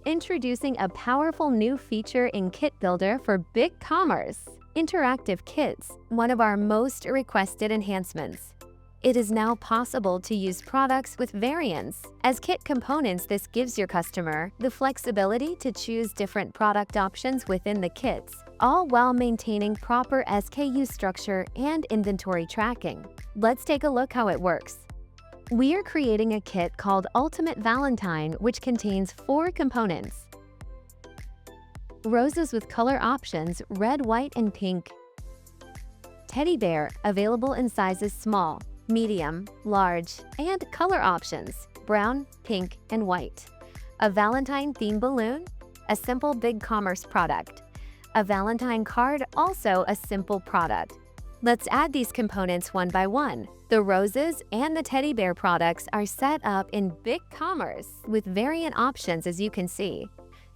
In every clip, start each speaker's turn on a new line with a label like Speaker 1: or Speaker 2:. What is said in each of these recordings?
Speaker 1: Introducing a powerful new feature in Kit Builder for BigCommerce. Interactive kits, one of our most requested enhancements. It is now possible to use products with variants. As kit components, this gives your customer the flexibility to choose different product options within the kits, all while maintaining proper SKU structure and inventory tracking. Let's take a look how it works. We are creating a kit called Ultimate Valentine, which contains 4 components. Roses with color options red, white, and pink. Teddy bear, available in sizes small, medium, large, and color options brown, pink, and white. A Valentine theme balloon, a simple BigCommerce product. A Valentine card, also a simple product. Let's add these components one by one. The roses and the teddy bear products are set up in BigCommerce with variant options, as you can see.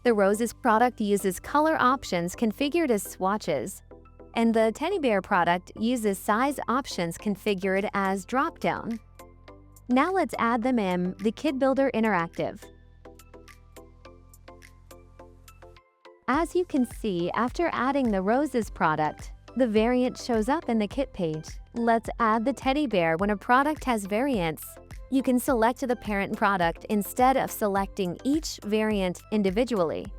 Speaker 1: The roses product uses color options configured as swatches, and the teddy bear product uses size options configured as drop-down. Now let's add them in the Kit Builder Interactive. As you can see, after adding the roses product, the variant shows up in the kit page. Let's add the teddy bear when a product has variants. You can select the parent product instead of selecting each variant individually.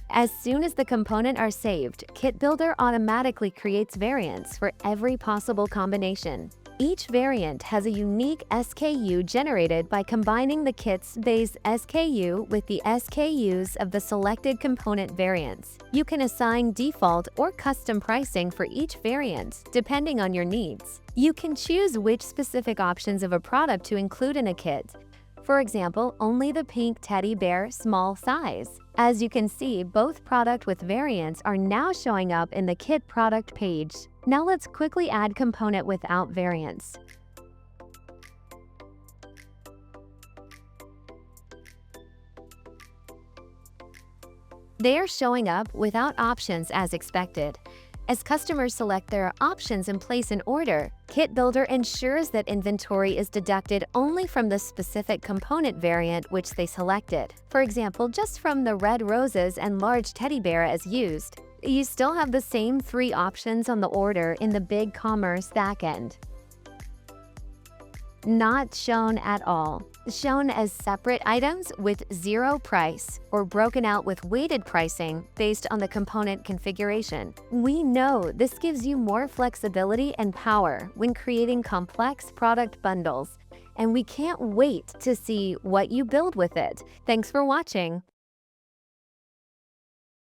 Speaker 1: As soon as the components are saved, Kit Builder automatically creates variants for every possible combination. Each variant has a unique SKU generated by combining the kit's base SKU with the SKUs of the selected component variants. You can assign default or custom pricing for each variant, depending on your needs. You can choose which specific options of a product to include in a kit. For example, only the pink teddy bear small size. As you can see, both product with variants are now showing up in the kit product page. Now let's quickly add component without variants. They are showing up without options as expected. As customers select their options and place an order, Kit Builder ensures that inventory is deducted only from the specific component variant which they selected. For example, just from the red roses and large teddy bear as used. You still have the same 3 options on the order in the BigCommerce backend. Not shown at all. Shown as separate items with 0 price, or broken out with weighted pricing based on the component configuration. We know this gives you more flexibility and power when creating complex product bundles, and we can't wait to see what you build with it. Thanks for watching.